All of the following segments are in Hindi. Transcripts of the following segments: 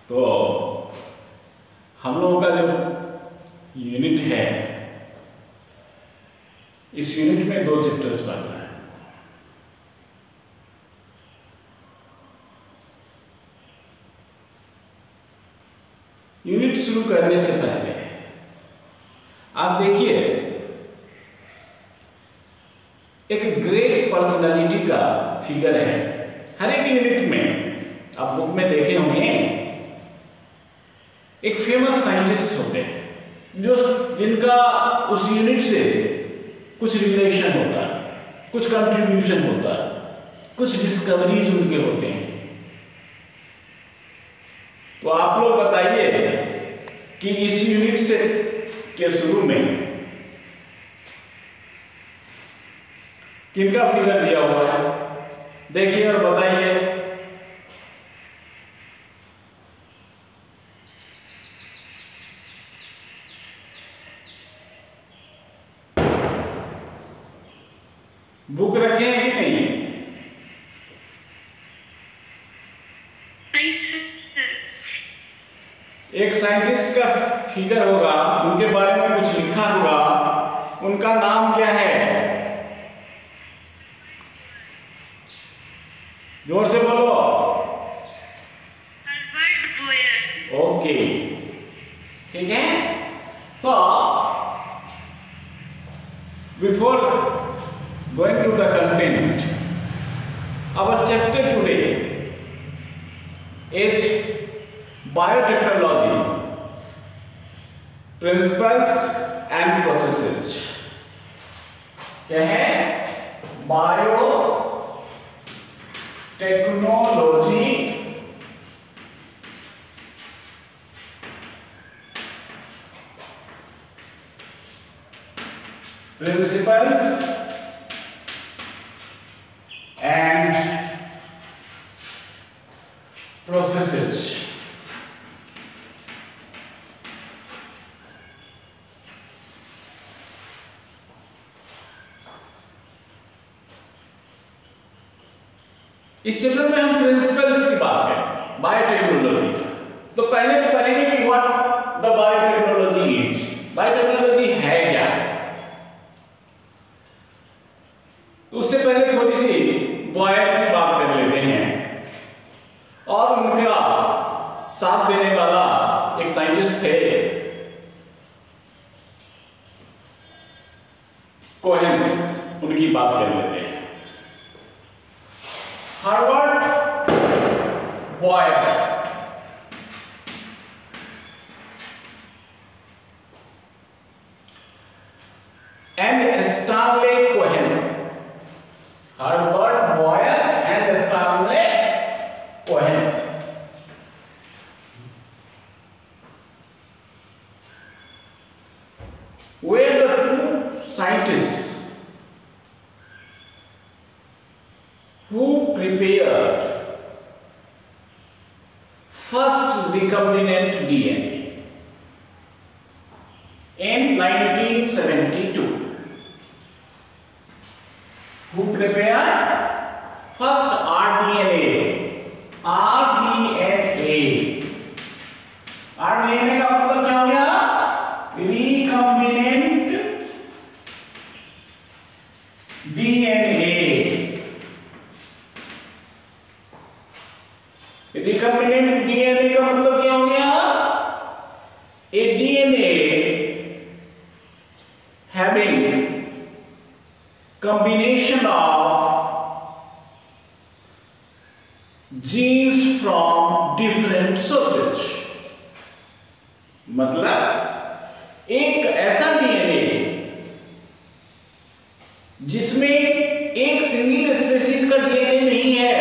तो हम लोगों का जो यूनिट है, इस यूनिट में 2 चैप्टर्स पढ़ना है। यूनिट शुरू करने से पहले आप देखिए, एक ग्रेट पर्सनालिटी का फिगर है हर एक यूनिट में। आप बुक में देखे होंगे, एक फेमस साइंटिस्ट होते हैं जो जिनका उस यूनिट से कुछ रिलेशन होता है, कुछ कंट्रीब्यूशन होता है, कुछ डिस्कवरीज उनके होते हैं। तो आप लोग बताइए कि इस यूनिट से के शुरू में किनका फिगर दिया हुआ है, देखिए और बताइए। बुक रखे हैं कि नहीं? एक साइंटिस्ट का फिगर होगा, उनके बारे में कुछ लिखा होगा, उनका नाम क्या है? जोर से बोलो। अल्बर्ट बोयर। ओके, ठीक है। So before going to the content, our chapter today is biotechnology, principles and processes। क्या है? Biotechnology principles and processes। इस चैप्टर में हम प्रिंसिपल्स की बात करेंगे बायोटेक्नोलॉजी का। तो पहले तो करेंगे कि what the biotechnology is, biotechnology है क्या। तो उससे पहले थोड़ी सी बॉयर की बात कर लेते हैं, और उनका साथ देने वाला एक साइंटिस्ट थे कोहेन, उनकी बात कर लेते हैं। Harvard Boyer and Stanley Cohen, Harvard Boyer and Stanley Cohen were the 2 scientists who prepared first recombinant DNA in 1972. Who prepared first RDNA? RDNA का मतलब क्या हो गया? Recombinant DNA। रिकम्बिनेंट DNA का मतलब क्या हो गया? ए DNA having combination of genes from different sources। मतलब एक ऐसा DNA जिसमें एक सिंगल स्पीशीज का DNA नहीं है,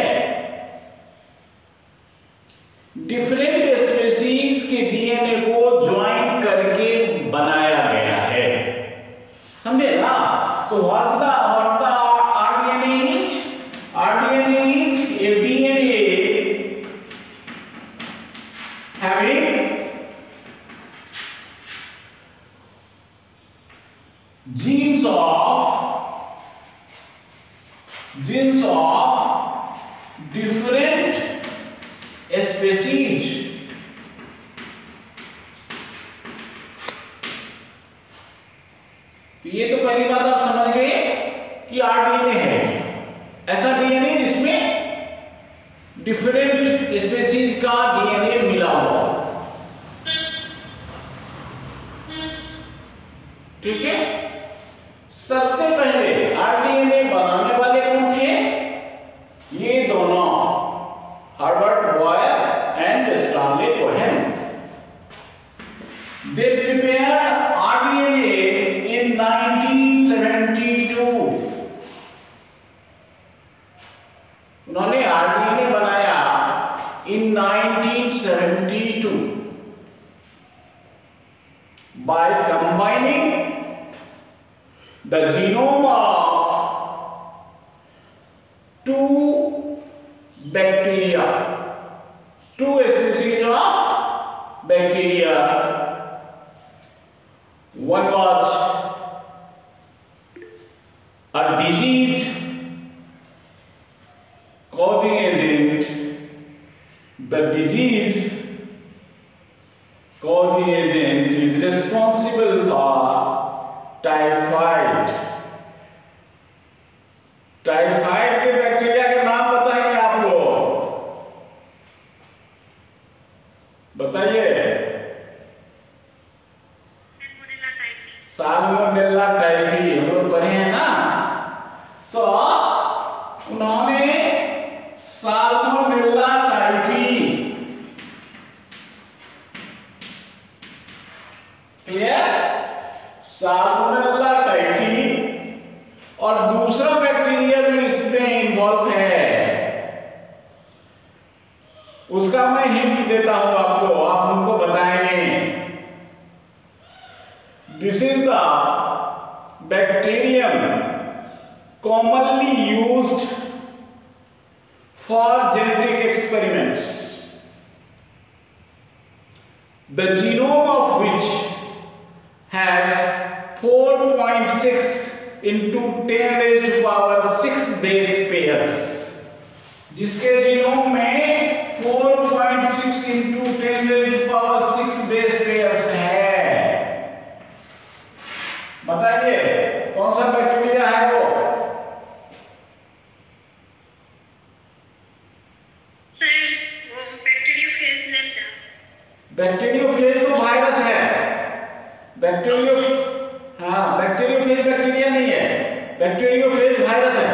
डिफरेंट स्पीशीज के DNA को ज्वाइन करके बनाया गया है। समझे ना? तो what the RDNA is? RDNA is a DNA having genes of different species पहले आरडीएनए बनाने वाले कौन थे? ये दोनों, Herbert Boyer and Stanley Cohen. They prepared RDNA in 1972. उन्होंने RDNA बनाया in 1972 by combining the genome of two bacteria, two species of bacteria. One was a disease causing agent. The disease causing agent is responsible for typhoid. Typhoid के बैक्टीरिया के नाम बताइए आप लोग, बताइए। साल्मोनेला टाइफी हम लोग पढ़े हैं ना। सो उन्होंने salmonella typhi, clear, salmonella typhi, और दूसरा बैक्टीरिया जो इसमें इन्वॉल्व है उसका मैं हिंट देता हूं आपको, आप हमको बताएंगे। This is the bacterium commonly used for genetic experiments, the genome of which has 4.6 into 10 raised to power 6 base pairs, जिसके जीनोम में 4.6 into 10 raised to power 6 base pairs है। बताइए कौन सा बैक्टीरिया है वो? सर वो बैक्टीरियोफेज लैम्डा। बैक्टीरियोफेज तो वायरस है, बैक्टीरियो, हाँ बैक्टीरियोफेज बैक्टीरिया नहीं है, बैक्टीरियोफेज वायरस है।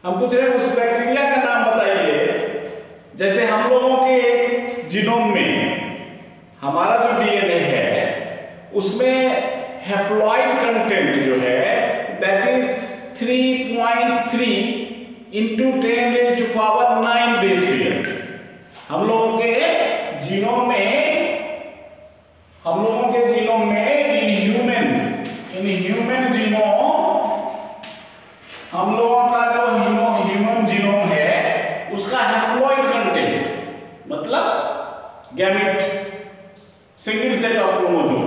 हम पूछ रहे हैं उस बैक्टीरिया का नाम बताइए। जैसे हम लोगों के जीनोम में हमारा जो डीएनए है उसमें हैप्लॉइड कंटेंट जो है that is 3.3 into 10 raised to power 9 base pair. हम लोगों के जीनोम में इन ह्यूमन जीनोम, हम लोगों का जो ह्यूमन जीनोम है उसका हैप्लॉइड कंटेंट मतलब gamete, single set of chromosome,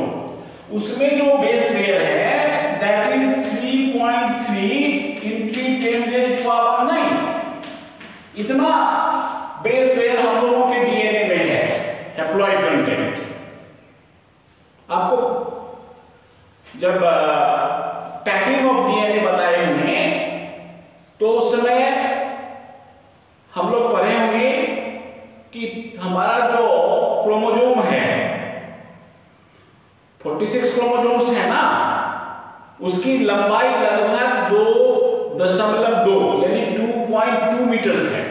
उसमें जो बेस पेयर है that is 3.3 into 10 raised to power 9। इतना बेस पेयर हम लोगों के डीएनए में है, हैप्लॉइड कंटेंट। आपको जब पैकिंग ऑफ डीएनए बताए होंगे तो उस समय हम लोग पढ़े होंगे कि हमारा जो क्रोमोसोम है 46 क्रोमोसोम्स है ना, उसकी लंबाई लगभग 2.2 यानी 2.2 मीटर्स है,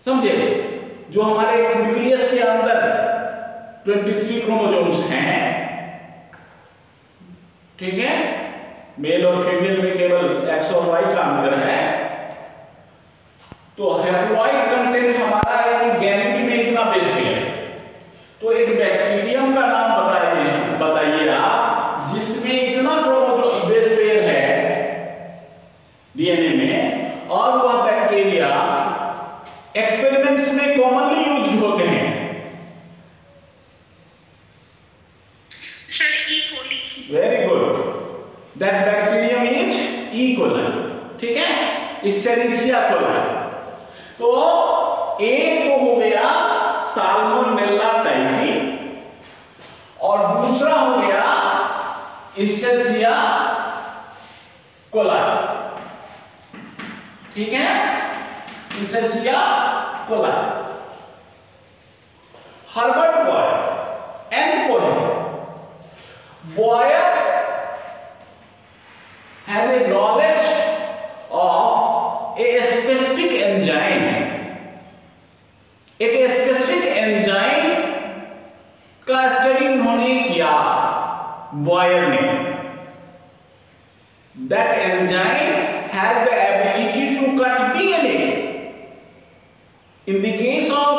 समझे। जो हमारे न्यूक्लियस के अंदर 23 क्रोमोसोम्स हैं, ठीक है, मेल और फीमेल में केवल एक्स और वाई का अंतर है। तो हैप्लॉइड कंटेंट हमारा यानी गैमेट में इतना बेस पेयर है। तो एक बैक्टीरियम का नाम बताइए आप जिसमें इतना बेस पेयर है डीएनए में, और वह बैक्टीरिया एक्सपेरिमेंट्स में कॉमनली यूज्ड होते हैं। Sir E coli. Very good, that bacterium is E coli, ठीक है, इसेरिचिया कोली। तो एक तो हो गया साल्मोनेला टाइफी और दूसरा हो गया इसेरिचिया कोली, ठीक है, Escherichia coli. Herbert Boyer and Cohen, Boyer that enzyme has the ability to cut DNA. In the case of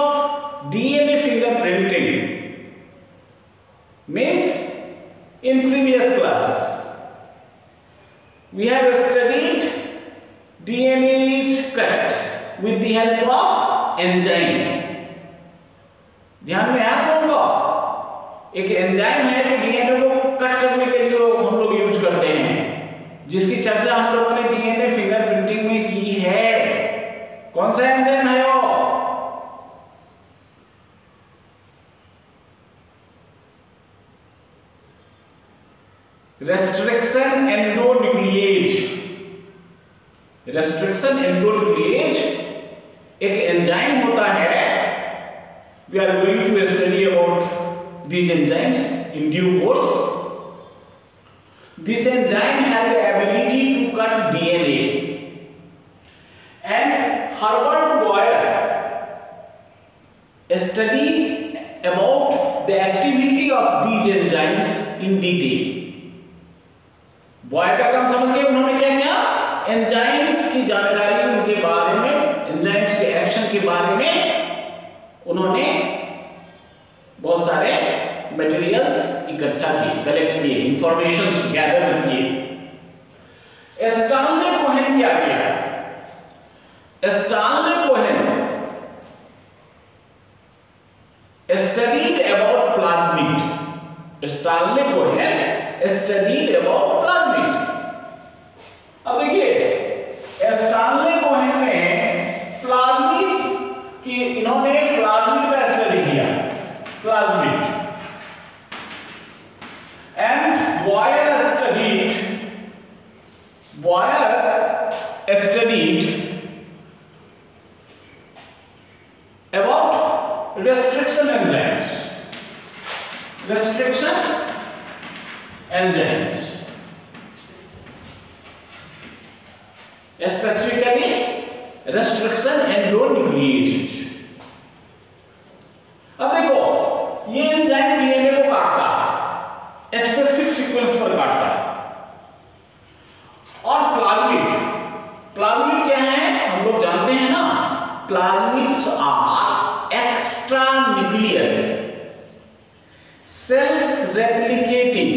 DNA fingerprinting, means in previous class we have studied DNA is cut with the help of enzyme. ध्यान में आप लोगों को एक एंजाइम है जो डीएनए को कट करने के लिए हम लोग यूज करते हैं, जिसकी चर्चा हम लोगों ने डीएनए फिंगरप्रिंटिंग में की है। कौन सा एंजाइम है वो? Restriction endonuclease. रेस्ट्रिक्शन एंडोन्यूक्लिएज एक एंजाइम होता है। We are going to study about these enzymes in due course. This enzyme has the ability to cut DNA, and Herbert Boyer studied about the activity of these enzymes in detail. Boyer का काम समझ गए? उन्होंने क्या किया? एंजाइम्स की जानकारी, उनके बारे में, एंजाइम्स के एक्शन के बारे में उन्होंने बहुत सारे मटेरियल्स इकट्ठा किए, कलेक्ट किए, इंफॉर्मेशंस गैदर किए। स्टानले कोहेन क्या किया? स्टानले Cohen studied about plasmid. स्टानले Cohen studied about plasmid. अब देखिए स्टानले कोहेन ने प्लाज्मिड कि इन्होंने प्लाज्मिड का स्टडी किया, plasmid, and Boyer studied about restriction enzymes. Restriction enzymes specifically restriction endonuclease. अब देखो ये एंजाइम डीएनए को काटता है, स्पेसिफिक सीक्वेंस पर काटता है। और प्लाज्मिड क्या है? हम लोग जानते हैं ना, plasmids are extra nuclear self replicating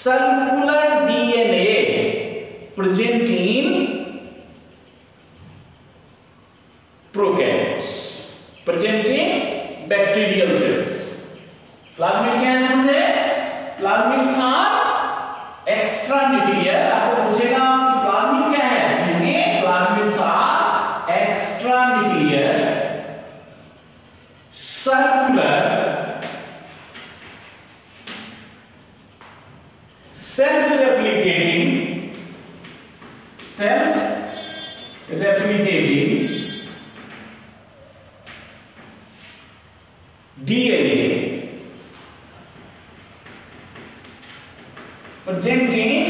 circular DNA present in prokaryotes, present in bacterial cells. Plasmid क्या है समझे? Plasmids are extra nuclear. आपको पूछेगा कि प्लाज्मिड क्या है, कहेंगे plasmids are extra nuclear circular self replicating DNA present in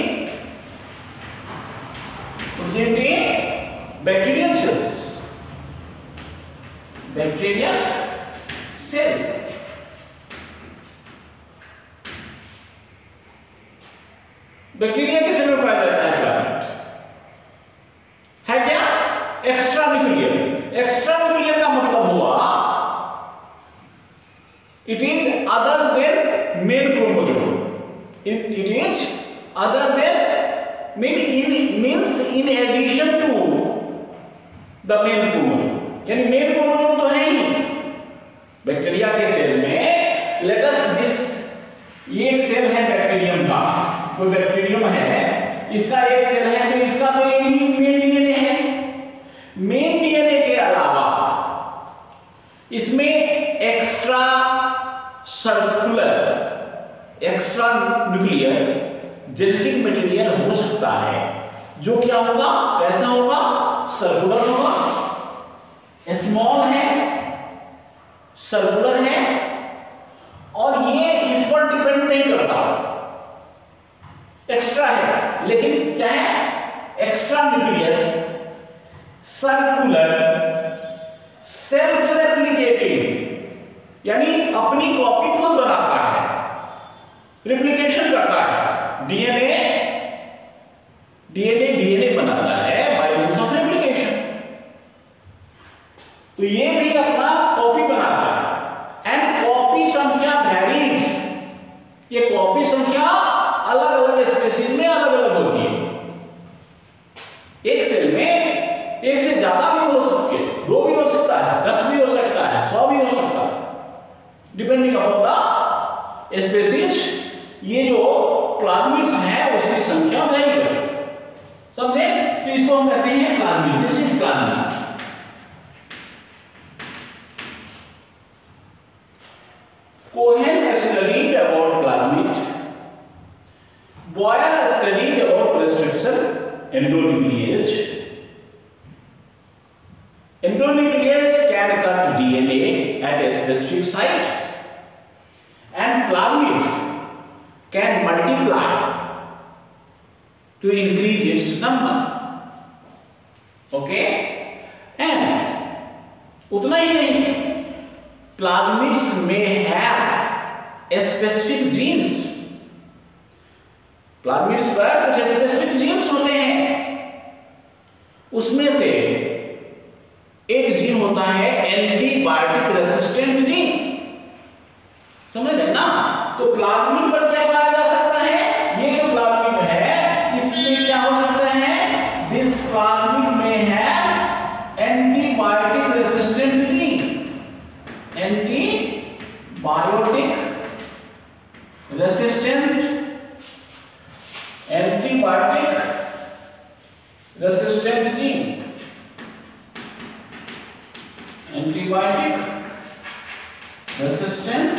bacterial cells. Bacterial cells. Bacteria के सेल में पाया जाता है प्लाज्मिड। है क्या? Extra nuclear. एक्स्ट्रा न्यूक्लियर का मतलब हुआ it is other than main chromosome. It is other than means in addition to the main chromosome. यानी मेन क्रोमोसोम तो है ही बैक्टीरिया के सेल में। लेट अस दिस, ये एक सेल है बैक्टीरियम का, कोई बैक्टीरियम है, इसका एक सेल है, तो इसका तो मेन डीएनए है। मेन डीएनए के अलावा इसमें extra circular, extra nuclear genetic material हो सकता है, जो क्या होगा, कैसा होगा, सर्कुलर होगा, स्मॉल है, सर्कुलर है, और ये इस पर डिपेंड नहीं करता, एक्स्ट्रा है, लेकिन क्या है, extra nuclear circular self replicating, यानी अपनी कॉपी खुद बनाता है, रिप्लिकेशन करता है। डीएनए डीएनए बनाता है बाय मींस ऑफ रेप्लिकेशन। तो ये भी अपना कॉपी बनाता है एंड कॉपी संख्या वैरीज। ये कॉपी संख्या अलग अलग स्पीशीज में अलग अलग होती है। एक सेल में एक से ज्यादा भी हो सकती है, 2 भी हो सकता है, 10 भी हो सकता है, 100 भी हो सकता है, डिपेंडिंग अपॉन द स्पीशीज। ये जो प्लाज्मिड्स हैं उसकी संख्या वैरी करेगी, समझे? तो इसको हम कहते हैं plasmid. This is plasmid. Cohen studied about plasmid. Boyle studied about restriction, endonuclease. Endonuclease can cut DNA at a specific site, and plasmid can multiply to increase its number. Okay? And उतना ही नहीं, प्लाज्मिड्स में हैव स्पेसिफिक जीन्स। प्लाज्मिड्स पर कुछ स्पेसिफिक जीन्स होते हैं। उसमें से एक जीन होता है एंटीबायोटिक रेसिस्टेंट जीन, समझ रहे ना? तो प्लाज्मिड पर क्या पाया जा सकता है? ये जो प्लाज्मिड है इसमें क्या हो सकता है? दिस प्लाज्मिड में है antibiotic resistant gene. Antibiotic resistant gene, antibiotic resistance,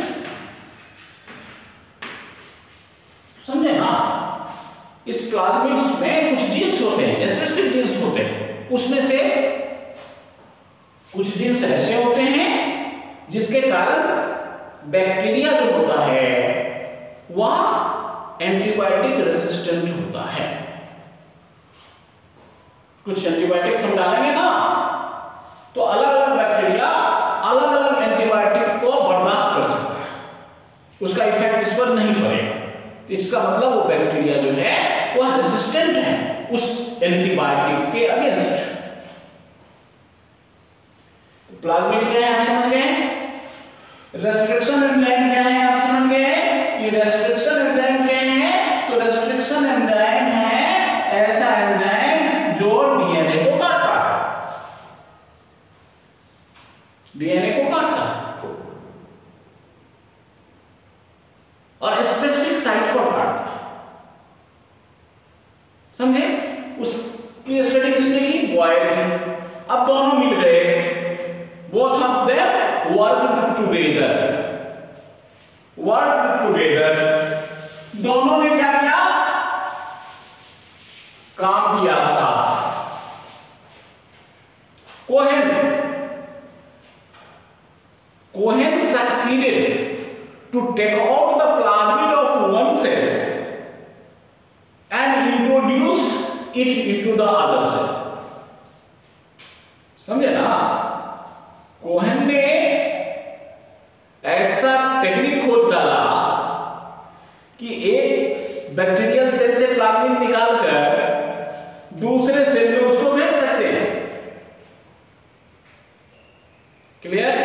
समझे ना? इस प्लाज्मिड्स में कुछ जीन्स होते हैं, स्पेसिफिक जीन्स होते हैं। उसमें से कुछ जीन्स ऐसे होते हैं जिसके कारण बैक्टीरिया जो होता है वह एंटीबायोटिक रेसिस्टेंट होता है। कुछ एंटीबायोटिक्स हम डालेंगे ना तो अलग अलग बैक्टीरिया अलग अलग एंटीबायोटिक को बर्दाश्त कर सकता है, उसका इफेक्ट इस पर नहीं पड़ेगा। इसका मतलब वो बैक्टीरिया जो है वह रेसिस्टेंट है उस एंटीबायोटिक के अगेंस्ट। प्लाज्मिड क्या है आप समझ गए? रेस्ट्रिक्शन एंजाइम क्या है आप समझ गए? ये रेस्ट्रिक्शन एंजाइम क्या है? तो रेस्ट्रिक्शन एंजाइम है ऐसा एंजाइम जो डीएनए को काटता है, डीएनए को काटता है और स्पेसिफिक साइट पर काटता है, समझे? उसकी स्टडी किसने की? बॉयल की। अब दोनों मिल गए, both of them worked together, दोनों ने क्या किया? काम किया साथ। Cohen succeeded to take out the plasmid of one cell and introduce it into the other cell, समझे ना? कोहेन ने ऐसा टेक्निक खोज डाला कि एक बैक्टीरियल सेल से प्लाज्मिड निकालकर दूसरे सेल में उसको भेज सकते हैं। क्लियर?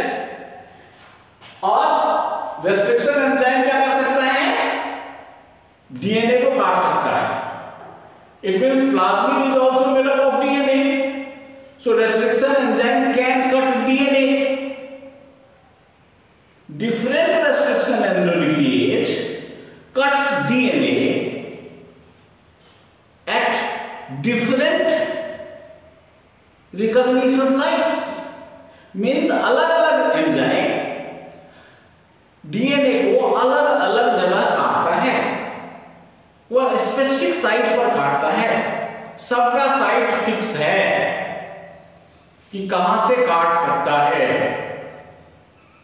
और रेस्ट्रिक्शन एंजाइम क्या कर सकता है? डीएनए को काट सकता है। It means plasmid is also made up of DNA, so restriction enzyme can cut DNA. Different restriction endonuclease cuts DNA at different recognition sites, means अलग अलग एंजाइम डीएनए को अलग अलग जगह काटता है, वह स्पेसिफिक साइट पर काटता है। सबका साइट फिक्स है कि कहां से काट सकता है,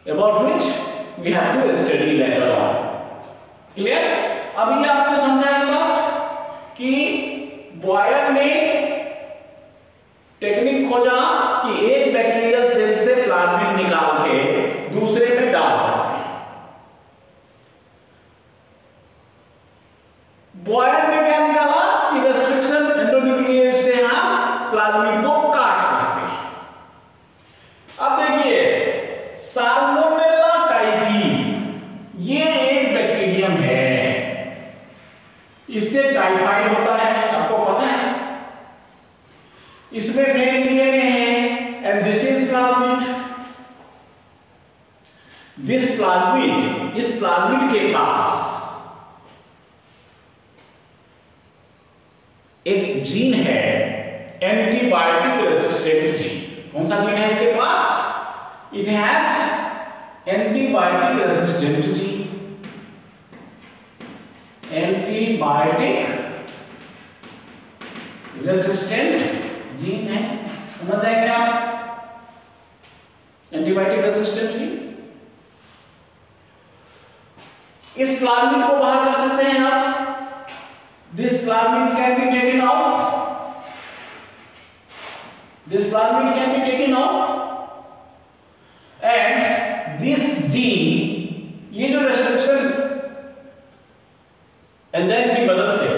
about which we have to study later on. Clear? अभी आपने समझा ये बात कि बॉयल ने टेक्निक खोजा कि एक बैक्टीरियल सेल से प्लाज्मिड निकाल के दूसरे में डाल सकते हैं। बॉयल ने क्या निकाला कि रेस्ट्रिक्शन डिवाइड होता है, आपको पता है। इसमें प्लेन डीएनए है and this is plasmid. This plasmid, इस प्लाज्मिड के पास एक जीन है, एंटीबायोटिक रेसिस्टेंट जीन। कौन सा जीन है इसके पास? It has antibiotic resistant gene. Antibiotic resistant gene है, समझ जाएंगे आप? Antibiotic resistant gene. इस प्लाज्मिड को बाहर कर सकते हैं आप। This plasmid can be taken out. This plasmid can be taken out. And this gene, ये जो restriction एंजाइम की मदद से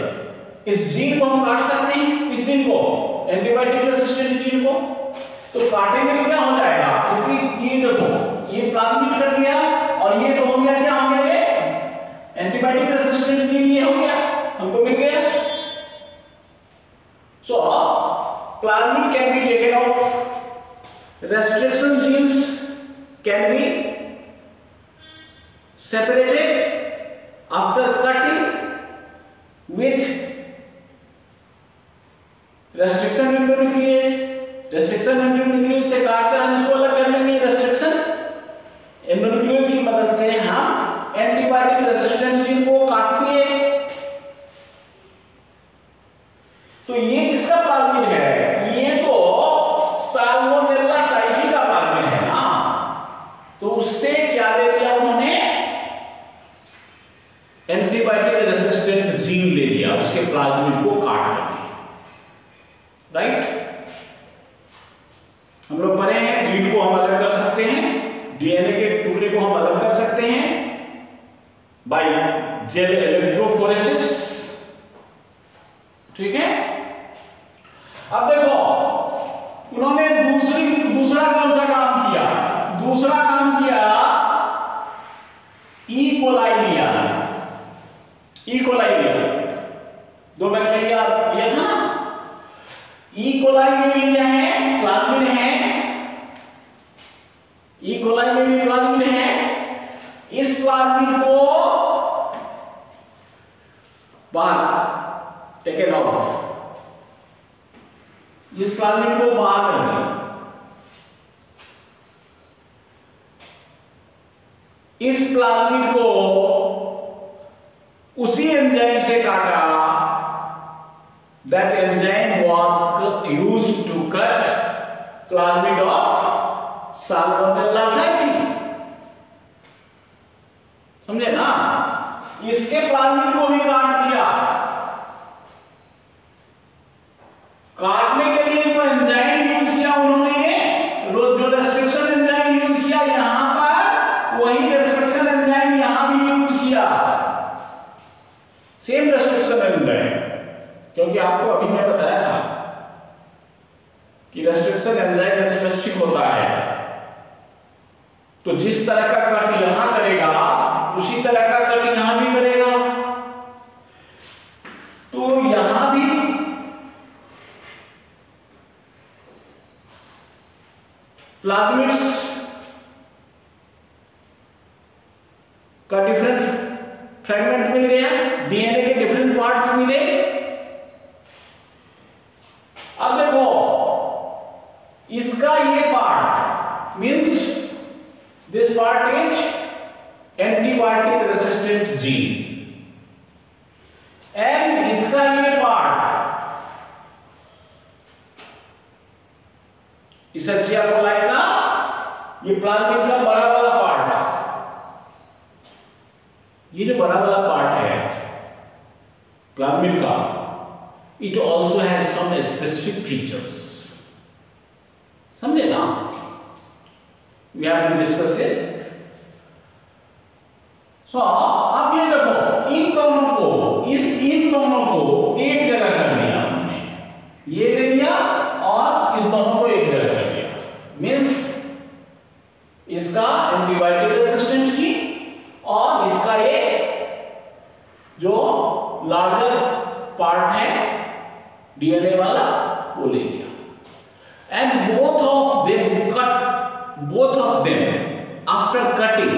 इस जीन को हम काट सकते हैं। इस जीन को, एंटीबायोटिक रेसिस्टेंट जीन को, तो काटेंगे तो क्या हो जाएगा? इसकी ये देखो, ये प्लाज्मिड कट गया और ये तो हो गया, क्या हो गया? ये एंटीबायोटिक रेसिस्टेंट जीन ये हो गया, हमको मिल गया। So plasmid can be taken out. Restriction genes can be separated after cutting with restriction endonuclease. Restriction endonuclease से काटकर हम इसको अलग कर लेंगे। restriction endonuclease की मदद से हम एंटीबायोटिक रेसिस्टेंट जीन को काट दिए। तो ये किसका प्लाज्मिड है? ये तो साल्मोनेला टाइफी का प्लाज्मिड है ना। तो उससे क्या ले लिया उन्होंने? एंटीबायोटिक रेसिस्टेंट जीन ले लिया, उसके प्लाज्मिड को काट करके। राइट? हम लोग पढ़े हैं, जीन को हम अलग कर सकते हैं, डीएनए के टुकड़े को हम अलग कर सकते हैं बाय जेल इलेक्ट्रोफोरेसिस। ठीक है? अब देखो, उन्होंने दूसरा कौन सा काम किया? दूसरा काम किया, ई कोलाई लिया। ई कोलाई लिया, दो बैक्टीरिया लिया था। ई कोलाई में भी क्या है? प्लाज्मिड है। ई कोलाई में भी प्लाज्मिड है। इस प्लाज्मिड को बाहर टेकन आउट, इस प्लाज्मिड को बाहर कर दिया। इस प्लाज्मिड को उसी एंजाइम से काटा। That enzyme was used to cut plasmid of Salmonella typhi. समझे ना? इसके प्लाज्मिड को भी काट दिया। काटने के लिए जो एंजाइम यूज किया उन्होंने, जो रेस्ट्रिक्शन एंजाइम यूज किया यहां पर, वही रेस्ट्रिक्शन एंजाइम यहां भी यूज किया। सेम रेस्ट्रिक्शन एंजाइम, क्योंकि आपको अभी मैं बताया था कि रेस्ट्रिक्शन एंजाइम स्पेसिफिक होता है। तो जिस तरह का कट यहां करेगा उसी तरह का कट यहां भी करेगा। तो यहां भी प्लाज्मिड्स का डिफरेंट फ्रेगमेंट मिल गया, डीएनए के डिफरेंट पार्ट्स मिले। अब देखो, इसका ये part means this part is antibiotic resistant gene, and इसका ये पार्ट इस एचिया कोलाई का, ये प्लाज्मिड का बड़ा वाला पार्ट, ये जो बड़ा वाला पार्ट है प्लाज्मिड का, it also has some specific features. समझे ना? We have to discuss this. So अब ये देखो, इन दोनों को एक जगह कर दिया हमने, ये ले लिया और इस दोनों को एक जगह कर दिया। मींस इसका एंटीबायोटिक रेसिस्टेंट की और इसका ये जो लार्जर पार्ट है है डीएनए वाला वो ले लिया, and both of them after cutting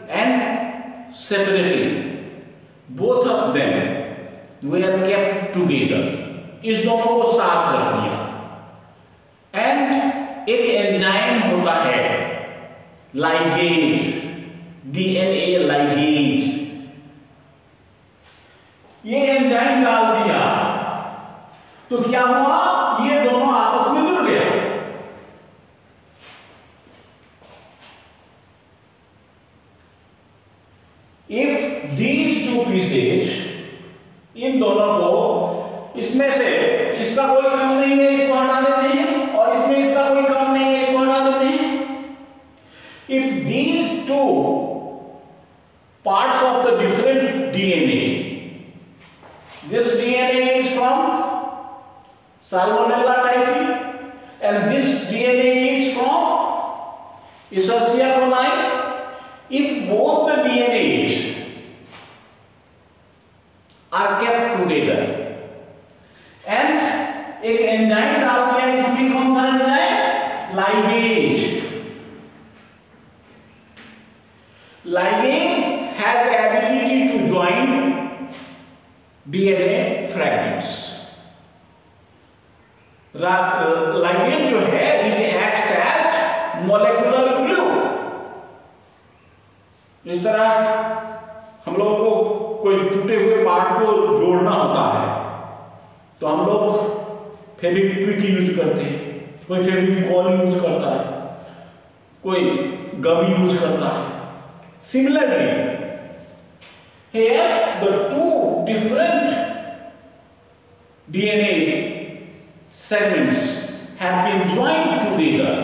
and separating, both of them they are kept together, इस दोनों को साथ रख दिया। एंड एक एंजाइम होता है लाइगेज, डीएनए लाइगेज, ये एंजाइम डाल दिया तो क्या हुआ, ये दोनों आपस में जुड़ गए। इफ दीज टू पीसेज, इन दोनों को, इसमें से इसका कोई काम नहीं है, इसको हटा देते हैं, और इसमें इसका कोई काम नहीं है, इसको हटा देते हैं। If these two parts of the different DNA, this DNA is from Salmonella typhi and this DNA is from Escherichia coli, if both the DNAs are kept together and एक एंजाइम डाल दिया, इसमें कौन सा enzyme, ligase. Ligase has the ability to join DNA fragments. Ligase जो है, it acts as molecular glue. इस तरह हम लोग को कोई टूटे हुए पार्ट को जोड़ना होता है तो हम लोग फेविक्विक यूज करते हैं, कोई फेविकॉल यूज करता है, कोई गम यूज करता है। Similarly, here the two different DNA segments have been joined together,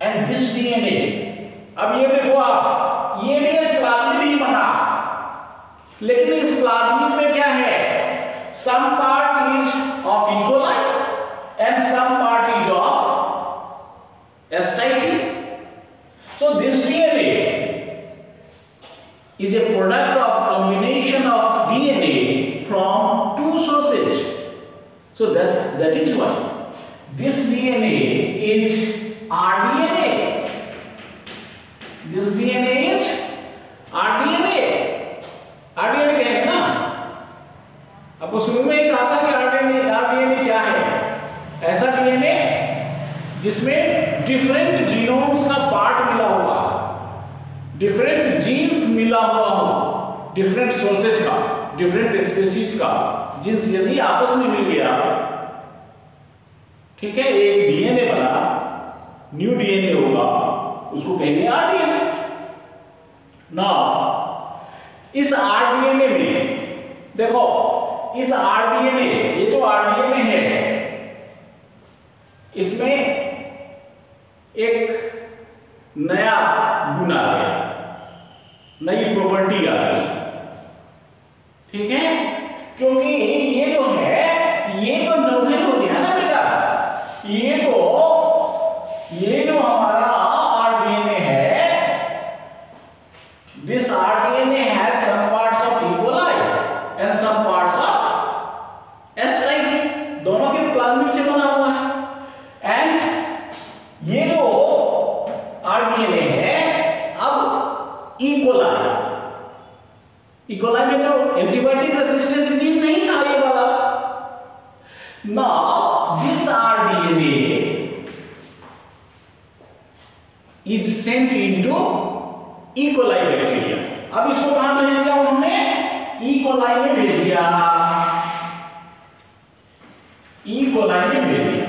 and this DNA, अब ये देखो आप, ये भी एक प्लाज्मिड ही बना, लेकिन इस प्लाज्मिड में क्या है, some part is of E. coli and some part is of S. typhi. So this DNA is a product of combination of DNA from two sources. So that is why this DNA is rDNA. This DNA is rDNA. rDNA क्या है ना? आपको शुरू में ही कहा था कि rDNA क्या है? ऐसा DNA जिसमें डिफरेंट जीनोम्स का पार्ट मिला हुआ, डिफरेंट जीन्स मिला हुआ हो, डिफरेंट सोर्सेज का, डिफरेंट स्पीशीज का जीन्स यदि आपस में मिल गया, ठीक है, एक डीएनए बना, न्यू डीएनए होगा, उसको कहेंगे आरडीएनए। ना इस आरडीएनए में देखो, इस आरडीएनए, ये जो आरडीएनए है, इसमें एक नया गुण आ गया, नई प्रॉपर्टी आ गई, ठीक है, क्योंकि ये जो है, ये तो नोवेल हो गया ना बेटा, ये जो हमारा आरडीएनए है, this RDNA has some parts of E. coli and some parts of S. typhi, दोनों के प्लाज्मिड से बना हुआ है। एंड ये जो आरडीएनए है, अब E. coli में तो एंटीबायोटिक रेसिस्टेंट जीन नहीं था ये वाला। Now this RDNA is sent into E. coli bacteria. अब इसको कहां भेज दिया उन्होंने, E. coli में भेज दिया, E. coli में भेज दिया।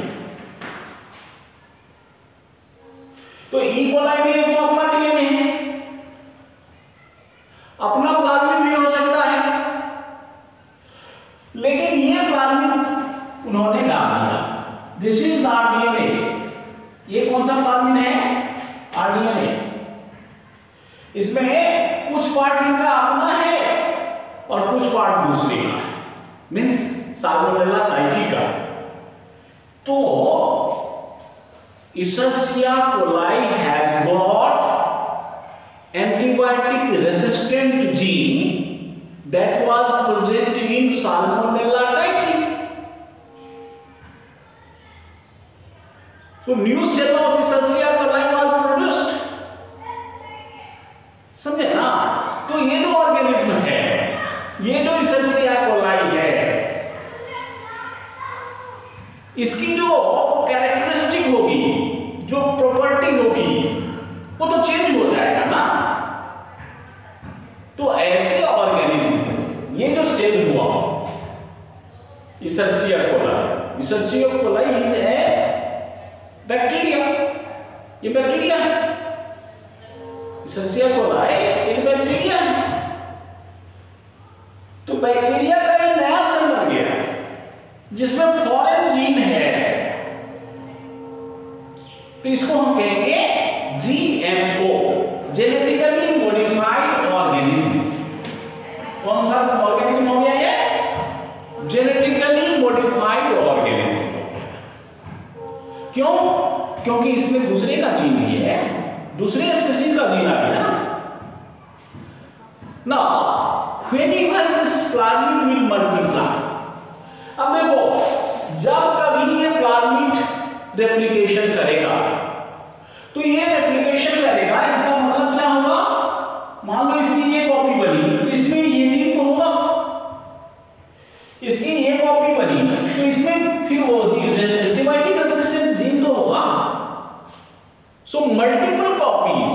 तो E. coli में तो अपना डीएनए है, अपना प्लाज्मिड भी हो सकता है, लेकिन ये प्लाज्मिड उन्होंने डाल दिया, दिस इज आरडीएनए। ये कौन सा प्लाज्मिड है, आरडीएनए। इसमें कुछ पार्ट इनका अपना है और कुछ पार्ट दूसरे का, मींस साल्मोनेला टाइफी का। तो Escherichia coli has got antibiotic resistant gene that was present in Salmonella typhi. So new cell of Escherichia coli was produced. समझे ना? तो ये जो ऑर्गेनिज्म है, ये जो Escherichia coli है, इसकी जो कैरेक्टरिस्टिक होगी, जो प्रॉपर्टी होगी, वो तो चेंज हो जाएगा ना। तो ऐसे ऑर्गेनिज्म, ये जो सेल हुआ Escherichia coli is a bacteria, ये बैक्टीरिया है। Escherichia coli एक बैक्टीरिया है। तो बैक्टीरिया का एक नया सेल बन गया जिसमें फॉरेन जीन है, तो इसको हम कहेंगे GMO, जेनेटिकली मॉडिफाइड ऑर्गेनिज्म। कौन सा ऑर्गेनिज्म हो गया ये? Genetically modified organism. क्यों? क्योंकि इसमें दूसरे का जीन भी है, दूसरे स्पीशीज का जीन आ गया ना। Now, whenever this plasmid will multiply, अब देखो, जब कभी ये प्लाज्मिड रेप्लिकेशन करेगा, तो ये रेप्लिकेशन करेगा, इसका मतलब क्या होगा? मान लो इसकी ये कॉपी बनी, तो इसमें ये जीन तो होगा। इसकी ये कॉपी बनी, तो इसमें फिर वो जीन, एंटीबायोटिक रेसिस्टेंट जीन तो होगा। So multiple copies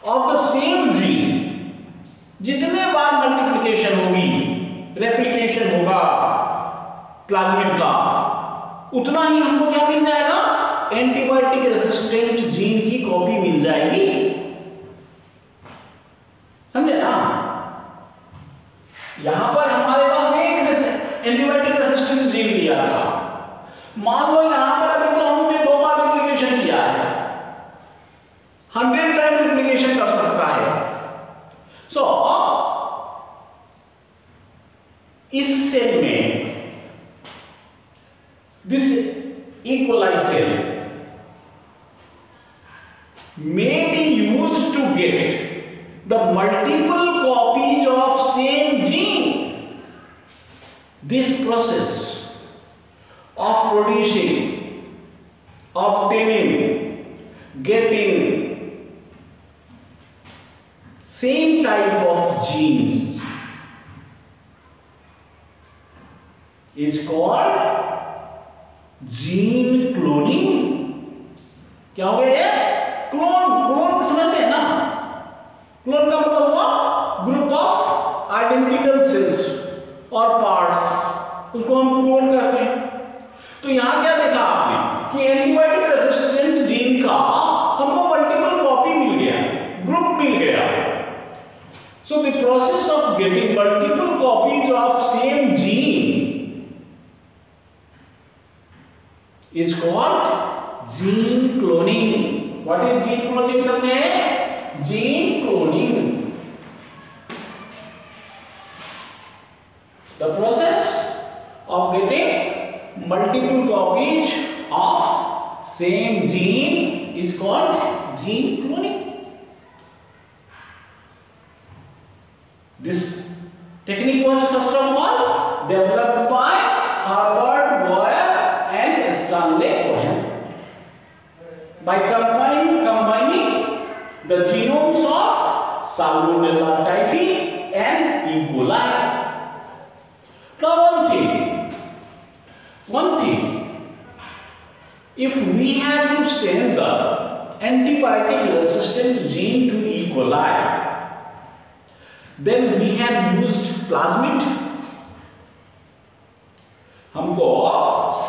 of the same gene, जितने बार मल्टीप्लिकेशन होगी, रेप्लिकेशन होगा प्लाज्मिड का, उतना ही हमको क्या मिल जाएगा? एंटीबायोटिक रेसिस्टेंट जीन की कॉपी मिल जाएगी। समझे ना? यहां पर हमारे पास एक एंटीबायोटिक रेसिस्टेंट जीन लिया था, मान लो यहां पर अभी तो हमने 2 बार रेप्लिकेशन किया है, 100 टाइम रेप्लिकेशन कर सकता है। सो इस सेल में this E. coli cell may be used to get the multiple copies of same gene. This process of producing, obtaining, getting same type of genes is called gene cloning. क्या हो गया ये? क्लोन समझते हैं ना? क्लोन का मतलब हुआ ग्रुप ऑफ आइडेंटिकल सेल्स और पार्ट्स, उसको हम क्लोन कहते हैं। तो यहां क्या देखा आपने कि एंटीबायोटिक रेसिस्टेंट जीन का हमको मल्टीपल कॉपी मिल गया, ग्रुप मिल गया। So the process of getting multiple copies of same gene is called gene cloning. What is gene cloning? समझे? Gene cloning, the process of getting multiple copies of same gene is called gene cloning. This technique was first of all developed by Herbert Boyer and Stanley Cohen by combining the genomes of Salmonella typhi and E. coli. Now one thing, if we have to send the antibiotic resistant gene to E. coli, then we have used plasmid। हमको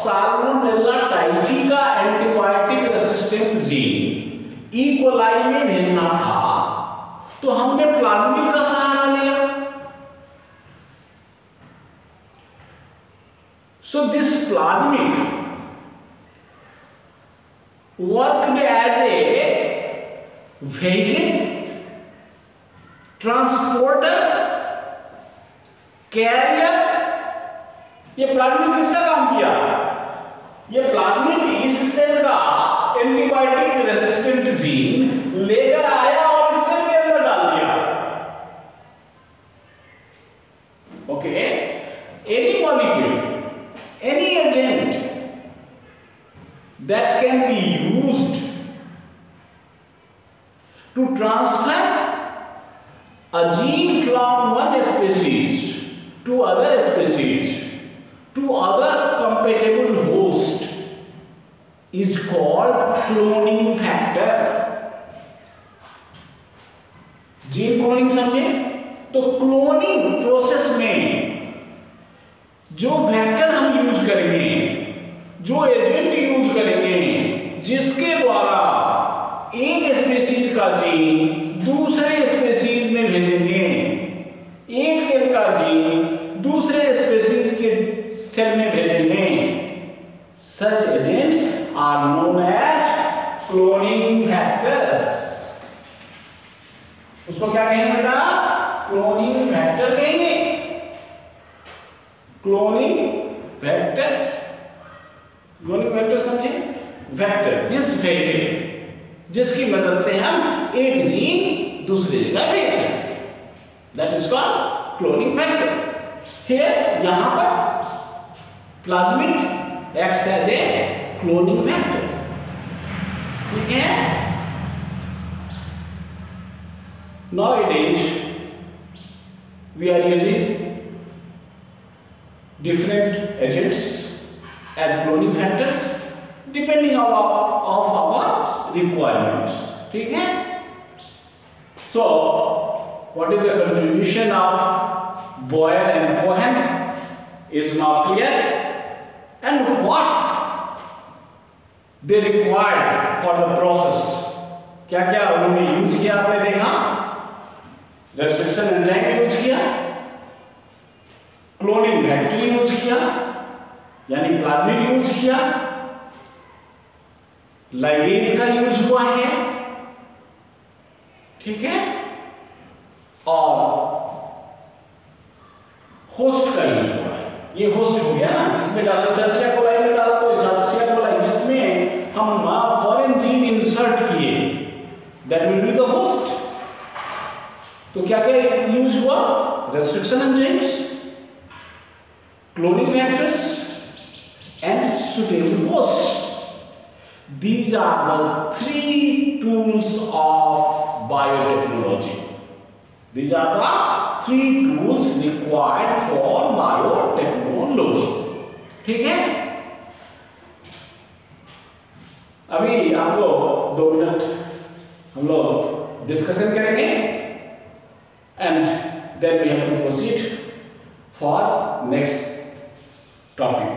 साल्मोनेला टाइफी का antibiotic resistant gene E coli में भेजना था, तो हमने प्लाज्मिड का सहारा लिया। So this plasmid worked as a vehicle, transporter, carrier. ये प्लाज्मिड किसका काम किया? ये प्लाज्मिड इस सेल का एंटीबायोटिक रेसिस्टेंट जीन लेकर आया और इस सेल के अंदर डाल दिया। Okay, any molecule, any agent that can be used to transfer a gene from one species to other species to other compatible host is called cloning factor. Gene cloning समझे? तो क्लोनिंग प्रोसेस में जो वेक्टर हम यूज करेंगे, जो एजेंट यूज करेंगे, जिसके द्वारा एक स्पीशीज का जीन दूसरे स्पीशीज में भेजेंगे, एक सेल का जीन दूसरे स्पीशीज के सेल में भेजेंगे, such agents are known as cloning factors. उसको क्या कहेंगे बेटा? क्लोनिंग फैक्टर कहेंगे। क्लोनिंग फैक्टर, क्लोनिंग फैक्टर समझे? वेक्टर दिस वेक्टर जिसकी मदद से हम एक जीन दूसरी जगह भेज सकते हैं, that is called cloning factor. Here यहां पर plasmid acts as a cloning factor. ठीक है? Nowadays we are using different agents as cloning factors depending on our requirements. ठीक है? So what is the contribution of Boyer and Cohen is now clear, and what they required for the process. क्या क्या उन्होंने यूज किया आपने देखा? रेस्ट्रिक्शन एंजाइम यूज किया, क्लोनिंग फैक्टर यूज किया यानी प्लाज्मिड यूज किया, लाइगेज का यूज हुआ है, ठीक है, और होस्ट का यूज हुआ है। ये होस्ट हो गया ना, इसमें डाला सर्सिया कोलाई में डाला तो सर्सिया कोलाई, जिसमें हम फॉरेन जीन इंसर्ट किए, that will be the host. तो क्या क्या यूज हुआ? Restriction enzymes, cloning factors and suitable host. These are the three tools of biotechnology. These are the three tools required for biotechnology. ठीक है? अभी आपको 2 मिनट हम लोग डिस्कशन करेंगे and then we have to proceed for next topic.